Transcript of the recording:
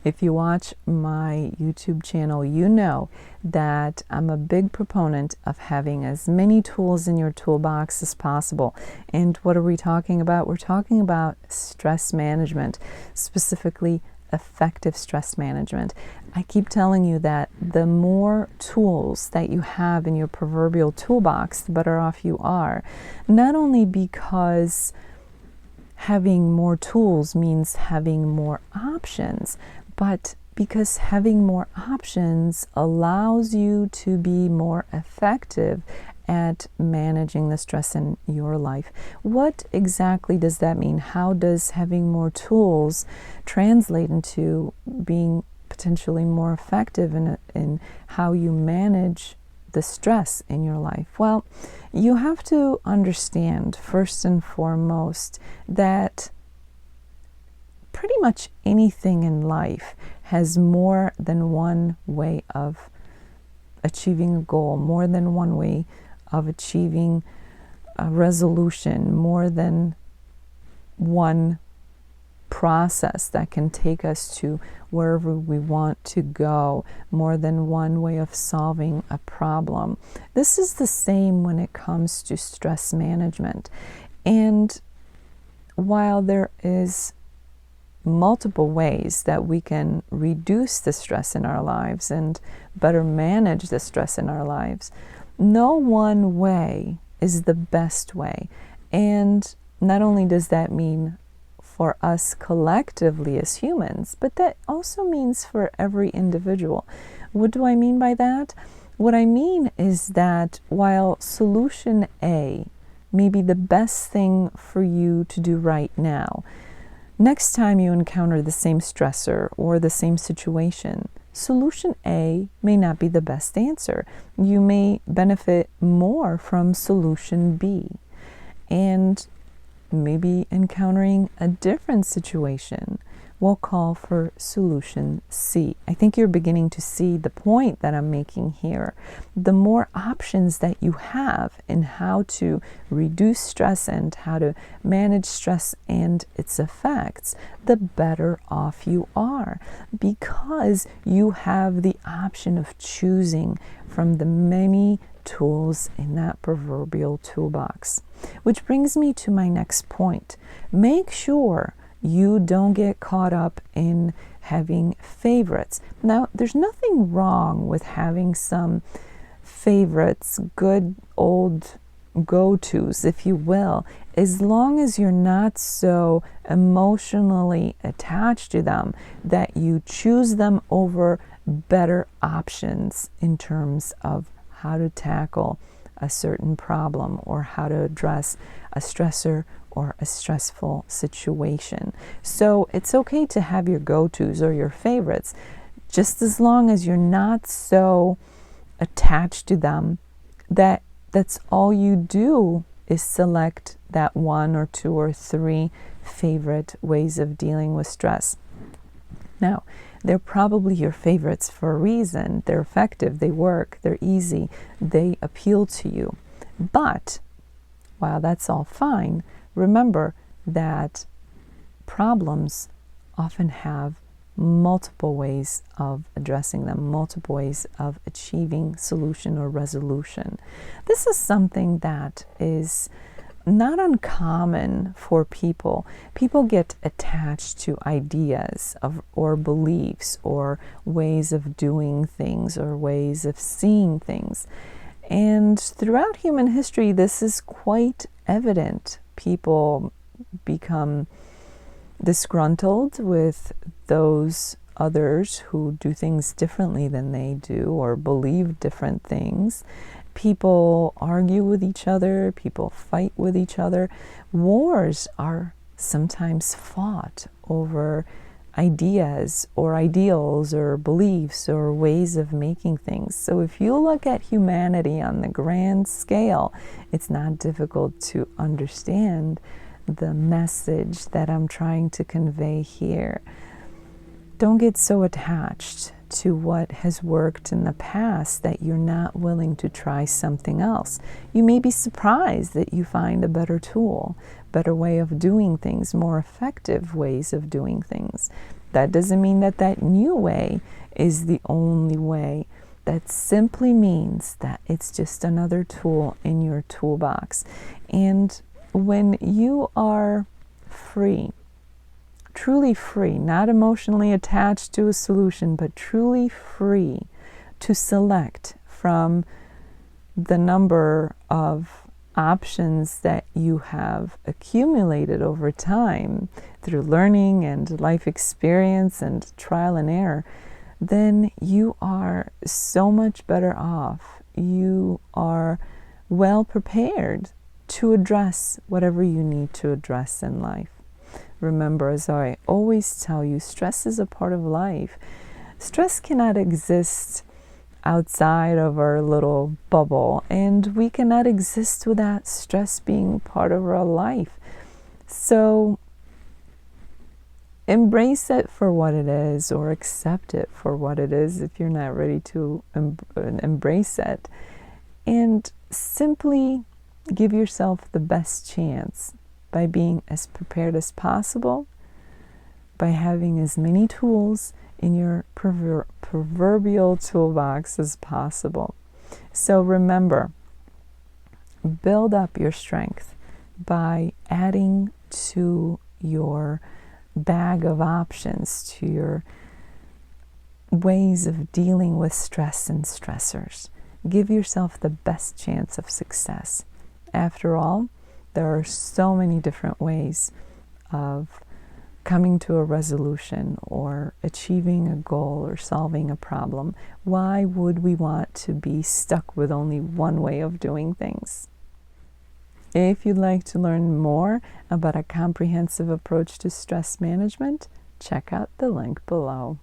If you watch my YouTube channel, you know that I'm a big proponent of having as many tools in your toolbox as possible. And what are we talking about? We're talking about stress management, specifically effective stress management. I keep telling you that the more tools that you have in your proverbial toolbox, the better off you are. Not only because having more tools means having more options, but because having more options allows you to be more effective at managing the stress in your life. What exactly does that mean? How does having more tools translate into being potentially more effective in how you manage the stress in your life? Well, you have to understand first and foremost that pretty much anything in life has more than one way of achieving a goal, more than one way of achieving a resolution, more than one process that can take us to wherever we want to go, more than one way of solving a problem. This is the same when it comes to stress management. And while there is multiple ways that we can reduce the stress in our lives and better manage the stress in our lives, no one way is the best way. And not only does that mean for us collectively as humans, but that also means for every individual. What do I mean by that? What I mean is that while solution A may be the best thing for you to do right now, next time you encounter the same stressor or the same situation, solution A may not be the best answer. You may benefit more from solution B. And maybe encountering a different situation will call for solution C. I think you're beginning to see the point that I'm making here. The more options that you have in how to reduce stress and how to manage stress and its effects, the better off you are, because you have the option of choosing from the many tools in that proverbial toolbox. Which brings me to my next point. Make sure you don't get caught up in having favorites. Now, there's nothing wrong with having some favorites, good old go-tos, if you will, as long as you're not so emotionally attached to them that you choose them over better options in terms of how to tackle a certain problem or how to address a stressor or a stressful situation. So it's okay to have your go-tos or your favorites, just as long as you're not so attached to them that that's all you do is select that one or two or three favorite ways of dealing with stress. Now, they're probably your favorites for a reason. They're effective, they work, they're easy, they appeal to you. But while that's all fine, remember that problems often have multiple ways of addressing them, multiple ways of achieving solution or resolution. This is something that is not uncommon for people. People get attached to ideas or beliefs or ways of doing things or ways of seeing things. And throughout human history, this is quite evident. People become disgruntled with those others who do things differently than they do or believe different things. People argue with each other, people fight with each other. Wars are sometimes fought over ideas or ideals or beliefs or ways of making things. So if you look at humanity on the grand scale, it's not difficult to understand the message that I'm trying to convey here. Don't get so attached to what has worked in the past that you're not willing to try something else. You may be surprised that you find a better tool, better way of doing things, more effective ways of doing things. That doesn't mean that that new way is the only way. That simply means that it's just another tool in your toolbox. And when you are free, truly free, not emotionally attached to a solution, but truly free to select from the number of options that you have accumulated over time through learning and life experience and trial and error, then you are so much better off. You are well prepared to address whatever you need to address in life. Remember, as I always tell you, stress is a part of life. Stress cannot exist outside of our little bubble, and we cannot exist without stress being part of our life. So embrace it for what it is, or accept it for what it is if you're not ready to embrace it, and simply give yourself the best chance by being as prepared as possible, by having as many tools in your proverbial toolbox as possible. So remember, build up your strength by adding to your bag of options, to your ways of dealing with stress and stressors. Give yourself the best chance of success. After all, there are so many different ways of coming to a resolution or achieving a goal or solving a problem. Why would we want to be stuck with only one way of doing things? If you'd like to learn more about a comprehensive approach to stress management, check out the link below.